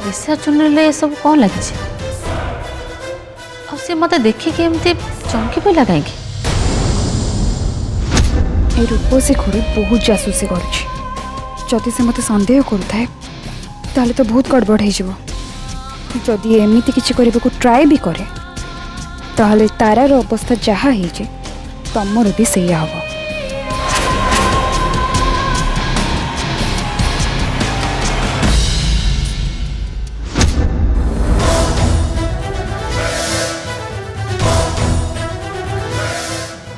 त्रिशा चुनरी ये सब कौन लगी सी मत देखिए एमती चमकी पड़ा कहीं रूपसी खोड़ी बहुत जासूसी करुँच से मत सन्देह करूए तो बहुत गड़बड़ होदी एमती किसी करने को ट्राए भी करे ताहले तारार अवस्था जहाँ हो तमर भी सैया हम।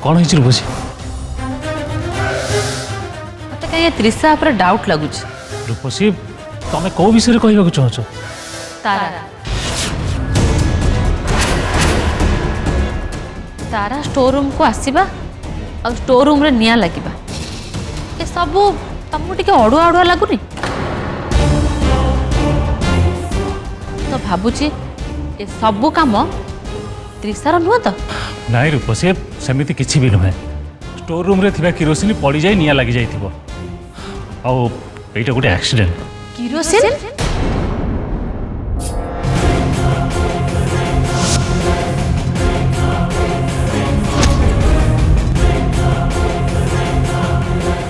कौन है रूपसी मत कहीं त्रिशा पर डाउट लगुच। रूपसी तुम कौ विषय कहवा चाहछ? तारा तारा स्टोर रूम को आसवा और स्टोर रूम रे निया लगिबा ए सब तुमको टिके अड़ुआ अड़ुआ लगुनि तो भाबुची ए सब काम त्रिशार नुह तो नाई रूपसी सेमिति किछि भी नुहे स्टोर रूम रे थिबा किरोसिन पड़ी जाई निया लगी जाइथिबो आ एटा गोटे एक्सीडेंट। किरोसिन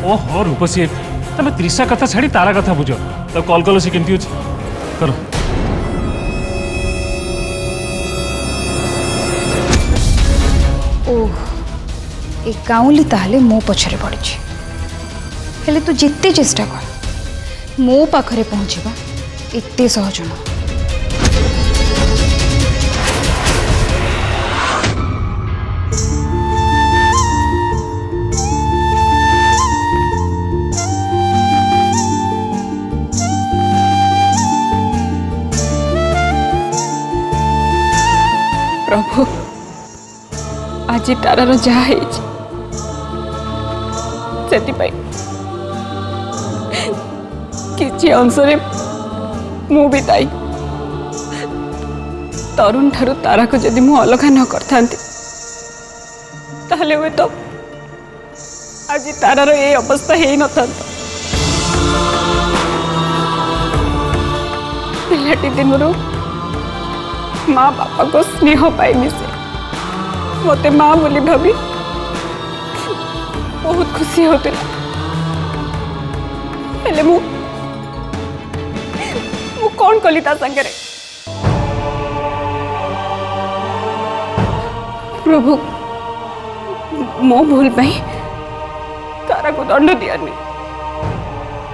ओहो रूपसी तुम त्रिशा कथा छाड़ी तारा कथा बुझ तो कॉल कल से केमती अछि करो। ओह ए गाँवली ताहले मो पछरे पड़ी हेले तू जिते चेष्टा कर मो पाखरे पहुँचवा एते सहज न। प्रभु आज तारार जहाँ किसी अंश मु भी दायी तरुण ठारू तारा को जदि मु अलगा न करता हुए तो आज तारार ये अवस्था हो न था। पिलाटी दिन माँ बापा को स्नेह पाइनी से मते माँ बोली भाभी बहुत खुशी होता हेले मु कौन कली ता संगे प्रभु मो भूल पाई तारा को दंड दियानी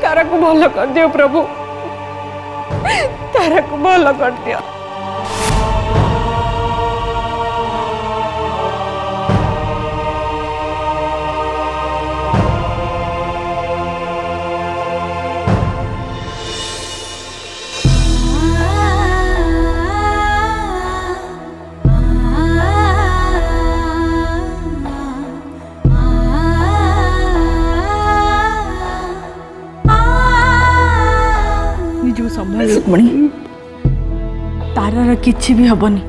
तारा को भल कर दियो प्रभु तारा को भल कर दियो। रुक्मणी तारार किछि भी हबनी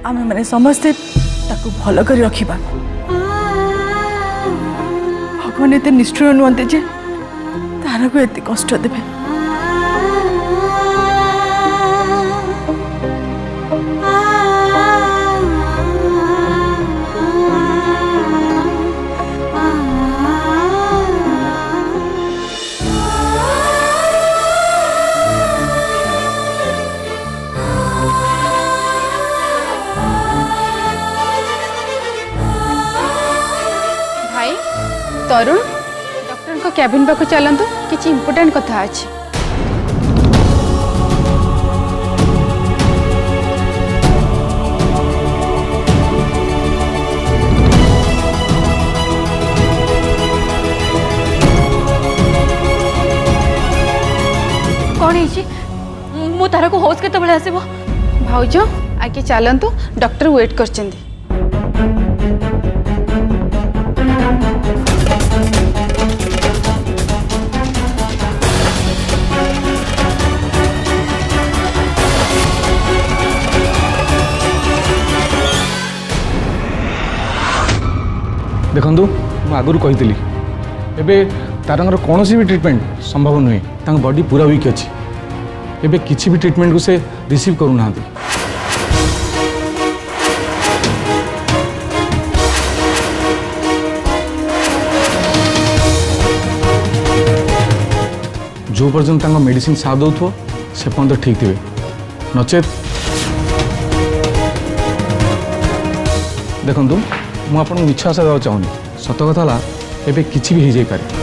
आमे माने समस्ते ताकू भल कर रखिबा भगवान एते निष्ठुर नुहंते जे तारा को एते कष्ट देबे। तरुण डॉक्टर को कैबिन पाक चलतु किसी इंपोर्टेंट कथा अच्छे। केतबेले आसीबो? भाउज आगे चलतु डॉक्टर वेट कर। देखु मुझे आगुरी कही एबे तारंगर कौन भी ट्रिटमेंट संभव नुहे बॉडी पूरा वीक अच्छी एबे किसी भी ट्रिटमेंट को से रिसीव करूना। जो पर्यंत मेडिसिन साथ दौथो से पर्यंत ठीक थे नचेत देखु मुझे मिछ आशा देवा चाहूनी सत कथा एबे किसी भी हो जाई पारे।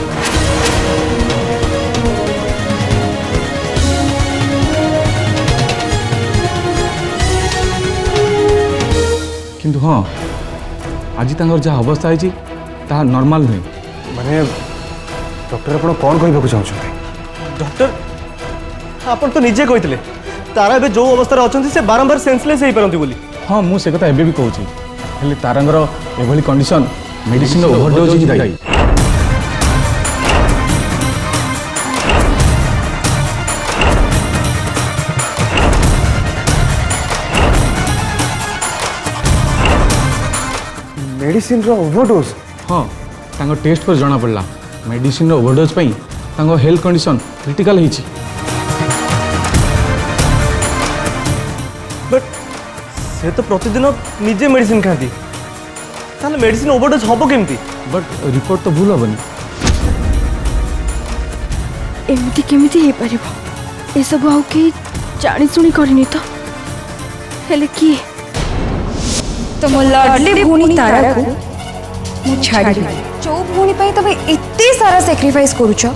किंतु हाँ आज जहाँ अवस्था है ता नॉर्मल नुहे। माने डॉक्टर आपण कौन कहबाक चाहते? डॉक्टर आपण तो निजे कहते तारा एबे जो अवस्था अच्छा से बारंबार सेंसलेस हो पारती बोली। हाँ मुझे कथा एबे भी कहूँ हेले तारंगर एभली कंडीशन मेडिसिन ओवरडोज ही दायी। मेडिसिन रो ओवरडोज? हाँ तांको टेस्ट पर जना पड़ला मेडिसिन रो ओवरडोज पई तांको हेल्थ कंडीशन क्रिटिकल हिची। बट से तो प्रतिदिन निजे मेडिसिन खाती ताले मेडिसिन ओवरडोज हबो केमती? बट रिपोर्ट तो भूल हेनी। एमती केमिति हे परिबो? ए सब आउ के जानी सुनी करनी तो हेले की तो मो लडली भूनी तारा को मु छाड़ी जो भूनी पई तबे एते सारा सैक्रिफाइस करूछो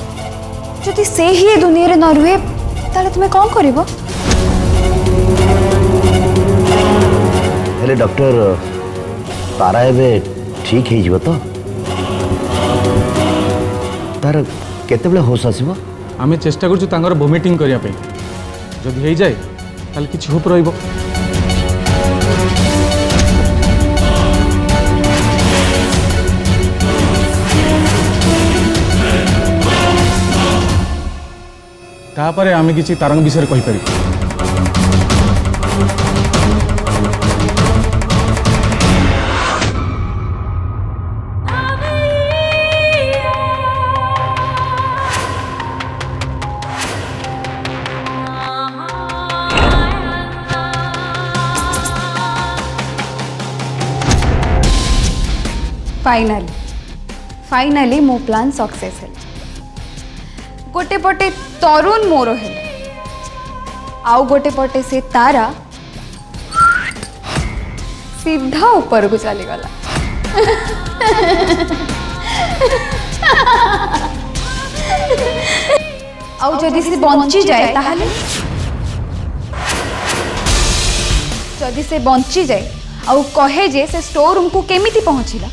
जदि से ही दुनिया रे न रुहे ताले तुमे कोन करबो? हेले डॉक्टर तारा एबे ठीक है जीव तो तार केते बेले होश आसीबो? आमे चेष्टा करछु तांगर वोमिटिंग करिया पे जदि हे जाय ताल किछि होप रहइबो। तापरे आमे किछि तारंग विषय कहि परिबो। फाइनाली मो प्लान सक्सेस है। गोटे पटे तरुण मोर है आउ गोटे पटे से तारा सीधा ऊपर को चली गला। आउ जदि से बंची जाए ताहले जदि से बंची जाए आउ कहे जे से स्टोर रूम को केमिति पहुंचीला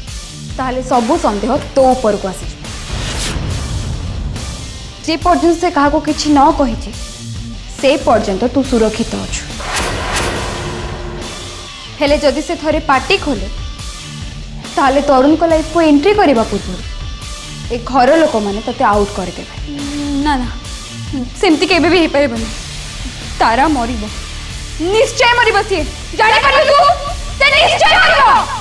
ताहले सबु संदेह तो ऊपर को आसी जे पर्यंत से कहा को किछि न कहि से पर्यंत तू सुरक्षित अछु। हेले जदि से थरे पार्टी खोले ताहले तरुण को लाइफ को एंट्री करबा पूर्व ए घर लोक माने तते आउट कर देबे। ना ना सेमती केबे भी हे परबनी। तारा मरिबो निश्चय मरिबो से जाने कर तू से निश्चय मरिबो।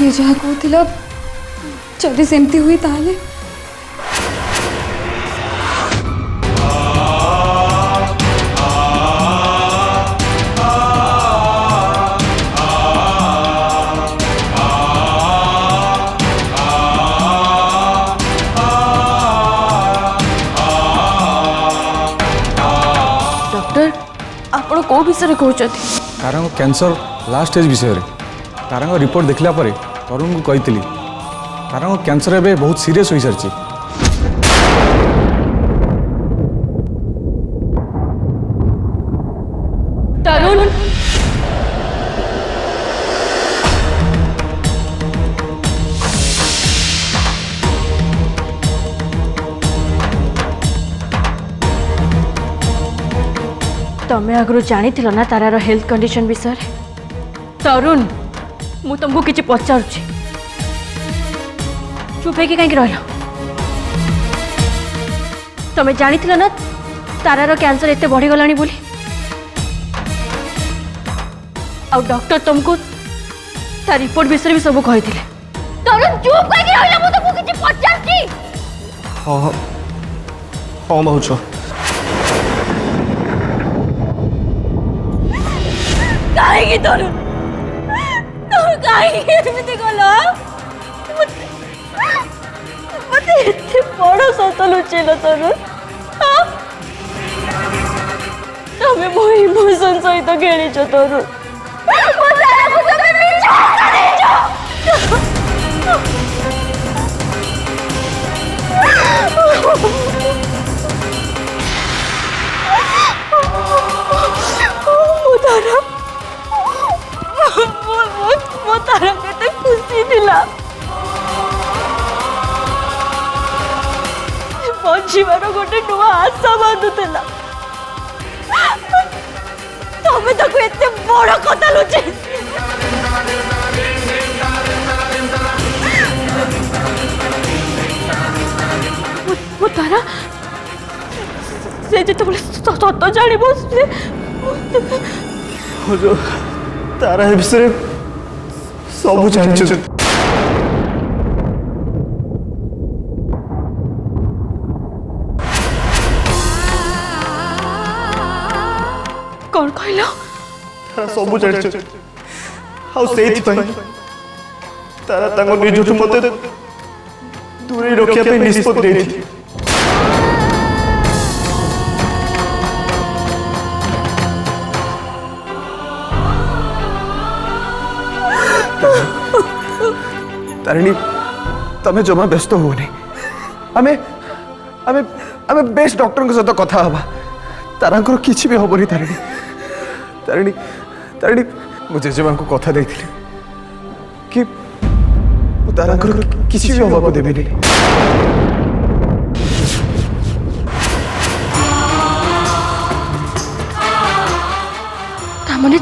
ये जहाँ कहला जदि सेमती हुई ताहले डॉक्टर आपण को विषय कहते? तारंग कैंसर लास्ट स्टेज विषय रे तारंग रिपोर्ट देखला परे तरुण को कही तारंग कैंसर एबे बहुत सीरियस हो सारी। तरुण तमें आगु जानी ना तारार हेल्थ कंडीशन विषय तरुण मु तुमको किसी पचार चुप है कि कहीं रह तमें जानी ना तारार कैंसर एत बढ़ीगला बोली आ डॉक्टर तुमको ता रिपोर्ट विषय भी सब कही तरुण चुप कहीं रहा मु तुमको किसी पचार हाँ हाँ हाँ भाउज कहीं तरुण तुम कहीं एमती गल मत एते बड़ सत लुचेल तरुण तमें मो इमोशन सहित खेलीच तरुण तारा केते खुशी थिला बंचीबार गोटे नुआ आशा बांधुला तमें ताको एते बड़ कथा लुचे वो तारा से जो सत जान तारा ए विषय सब जानी कौन कहल तारा सब जानी तारा तांको निजठु मते दूरे रखिया पे निष्पत्ति देथि तारिणी तमें जमा व्यस्त हो नहीं आमे आमे आमे बेस्ट डॉक्टर के सहित कथा हवा तारांकर किछि भी हबनी तारिणी तारिणी तारिणी मु जेजेमा को कथा देइथिली कि मु तारांकर किछि भी हबा को देबेनी तामने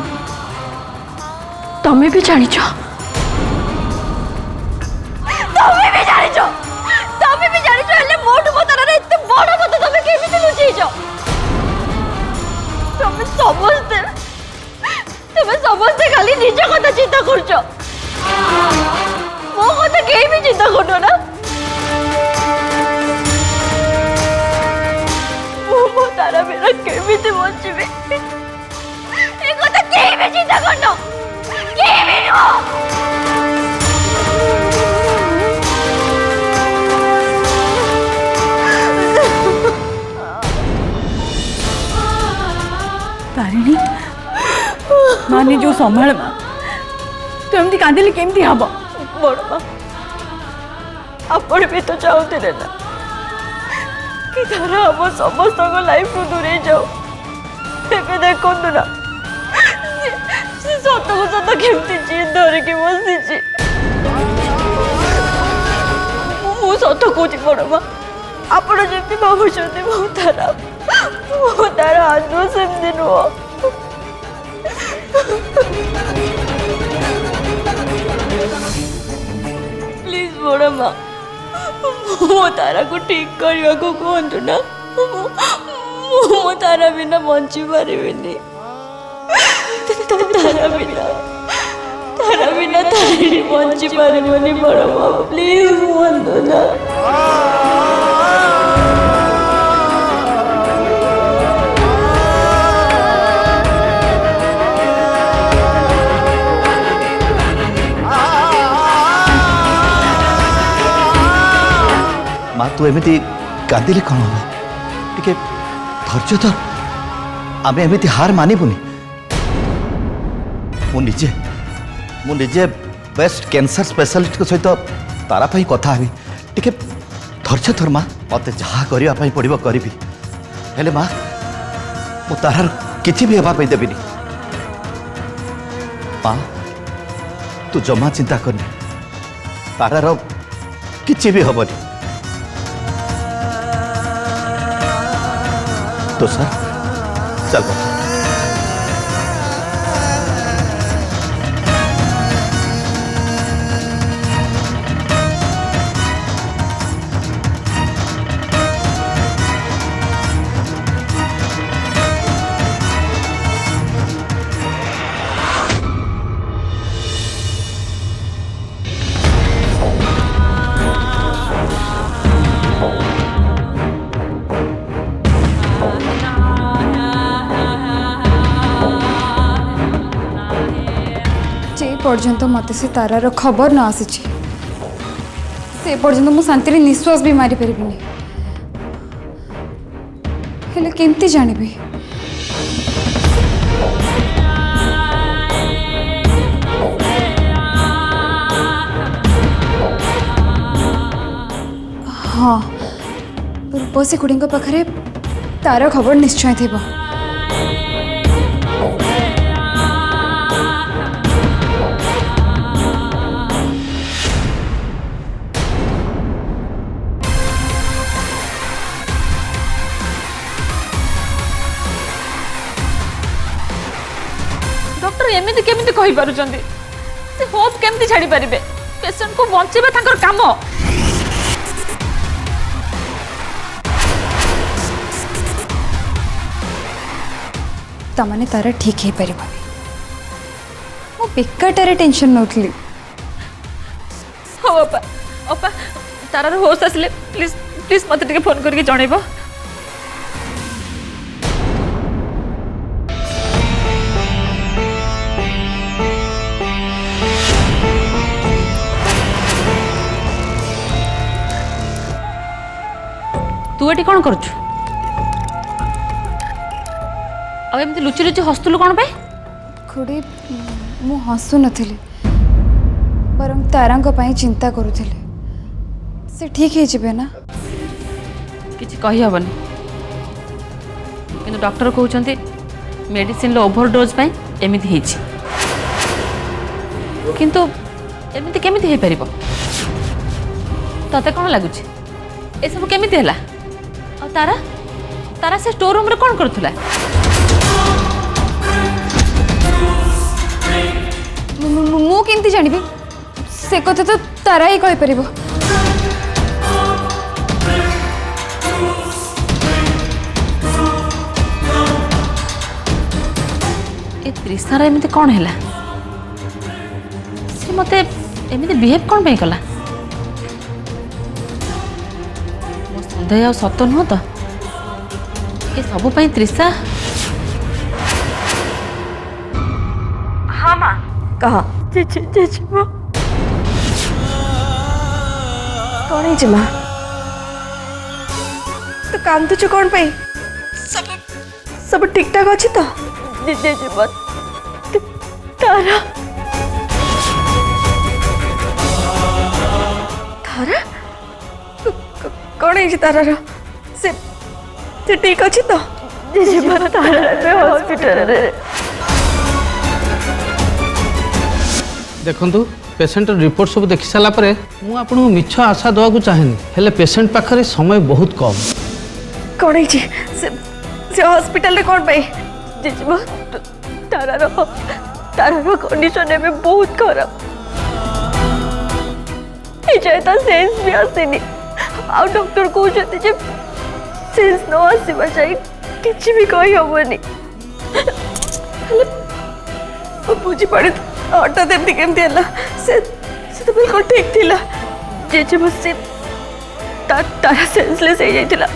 तमें भी जानिछ समस्ते खाली निज कथा चिंता कर मो कथा कहीं भी चिंता कर ना मो तारा मेरा केमी बचे कथा कहीं भी चिंता कर तारिणी माने जो संभाल माँ तो एमती कांदिले केमती हम बड़ माँ आपण भी तो चाहते ना कि तारा हम समस्त लाइफ को दूरे जाओ एबे देखो ना सत को सत केमती जीत धरिकी बसी मु सत कौच बड़ माँ आपण जमी भावुं मो तारा आदौ सेमती नुह प्लीज बड़ माँ मो तारा को ठीक करने को कहतु ना मो तारा बिना बंची पारिनी तारा बिना तारिणी बंची पारिनी बड़ माँ प्लीज कहतु ना माँ तू एमती कांदिले कौन हम टे धैर्य धर आम एमती हार मानबुनि मुझे बेस्ट कैंसर स्पेशलिस्ट सहित तारा कथा हेबी टे धैर्य धर माँ मत जहाँ करने पड़ो करी हेले माँ मु तारार किसी भी हवाई देविनी माँ तू जमा चिंता करनी तारार किसी भी हबनी तो सर चल पर्यंत मत से तारार खबर न आसी से पर्यंत मु शांति निश्वास भी मारी पारिबिनी हेले केमती जानिबी हाँ रूपसी खुड़ी पाखे तार खबर निश्चय थी डॉक्टर एमिति केमिति कहि पारुचंदी से होप केमिति छाड़ी पारिबे पेशेंट को बंचेबा तांकर काम तमने तार ठीक हो पार मु बेकारटारे टेंशन नौली हो अपा अपा तारार होश आसले प्लीज प्लीज मत टिके फोन करके जणेबो तू एटी कौन करुଛୁ अब एमती लुचि लुचि हस्तुलु कौन पे खुड़ी मु हसु नथिली बरं तारांको पाई चिंता करुथिली से ठीक है जिबे ना किछि कहि हबनी किंतु डॉक्टर कहउचंती मेडिसिन लो ओवरडोज पई एमिति हेछि किंतु एमिति केमिति हे परिबो तते कोन लागुछि ए सब केमिति हला आ तारा तारा से स्टोर रूम रे कोन करथुला मु केमती जानिबी से कथा तो तारा ही कहि परिबो ए त्रिसार एमिति कोन हैला से मते एमिति बिहेव कोन पे कला मो संदेह सत नुह तो ए सब पई त्रिसा हाँ माँ कहा जेजे माँ कौन है माँ तो कांदुच कौन पे सब सब ठीक ठाक अच्छी तो जेजे माँ तारा तारा कौन है तारा से ठीक अच्छी तो जेजे माँ तारा हॉस्पिटल रे देखु पेसेंट रिपोर्ट सब देखि सारा पर मुझे मिछ आशा देवा चाहेनी हेले पेसेंट पाखे समय बहुत कम कौन है से हॉस्पिटल रे कौन पाई जेजेमा तारार कंडीशन में बहुत खराब एजाए ता सेंस भी आसेनी आ डॉक्टर कहते जे सेंस न आसवा जाए किसी भी कही हेनी बुझी पड़े हठात एमती केमती है से तो बिल्कुल ठीक थिला जेजे बस तारा सेंसलेस हो जाइतिला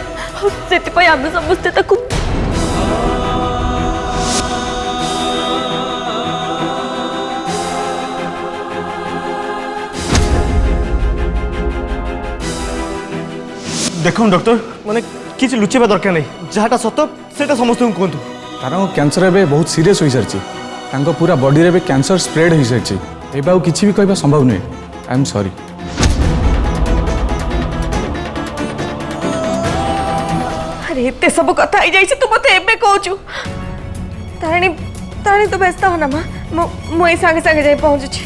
से आम समस्ते ताकू देखो डॉक्टर माने किसी लुचेबा दरकार नहीं जहाँटा सत से समस्त कहतु तार कैंसर एवं बहुत सीरीयस हो सारी पूरा बॉडी रे कैंसर स्प्रेड हो सारी एवं किसी भी कहवा संभव नुहे आई एम सॉरी अरे एते सब कथा आई जाइए तू मत एबे कहचु तारणी तारणी तो व्यस्त हो ना माँ मुझे सांगे सांगे जाए पहुँचुची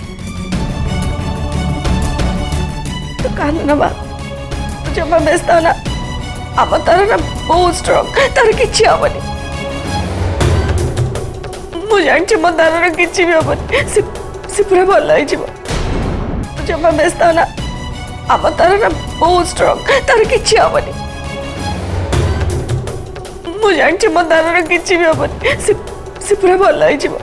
तू कान ना बा जमा व्यस्त हो ना आम तार ना बहुत स्ट्रॉन्ग तार किसी हेनी मुझे मो तार किसी भी हेनी से पूरा भल हो जमा व्यस्त हो ना आम तार ना बहुत स्ट्रॉन्ग तार किसी हेनी मुझे मो तार किसी भी हेनी से पूरा भल हो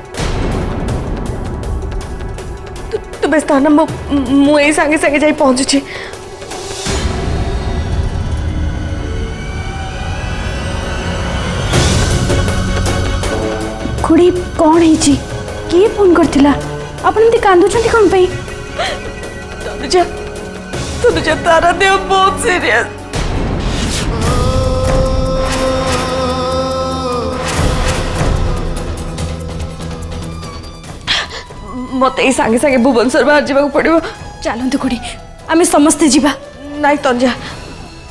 तू व्यस्त हो ना मुझे सांगे सांगे जाए पहुँचुची खुड़ी कौन है किए फोन करथिला ଆପଣ ଏମିତି କାନ୍ଦୁଛନ୍ତି କ'ଣ ପାଇଁ? ତନୁଜା ତାର ଦେହ ବହୁତ ସିରିୟସ୍। ମତେ ଏଇ ସାଙ୍ଗେ ସାଙ୍ଗେ ଭୁବନେଶ୍ୱର ବାହାର ଯିବାକୁ ପଡ଼ିବ। ଚାଲନ୍ତୁ ଖୁଡ଼ି, ଆମେ ସମସ୍ତେ ଯିବା। ନାଇଁ ତନୁଜା,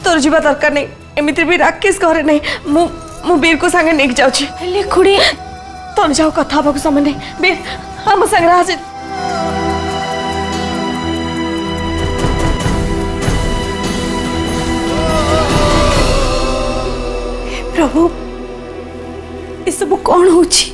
ତୋର ଯିବା ଦରକାର ନାହିଁ। ଏମିତିରେ ବି ରାକେଶ ଘରେ ନାହିଁ। ମୁଁ ବୀରକୁ ସାଙ୍ଗେ ନେଇକି ଯାଉଛି। ହେଲେ ଖୁଡ଼ି, ତନୁଜା ଆଉ କଥା ହେବାକୁ ସମୟ ନାହିଁ। ବୀର ଆମ ସାଙ୍ଗରେ ଆସେ। ପ୍ରଭୁ, ଏସବୁ କ'ଣ ହଉଛି?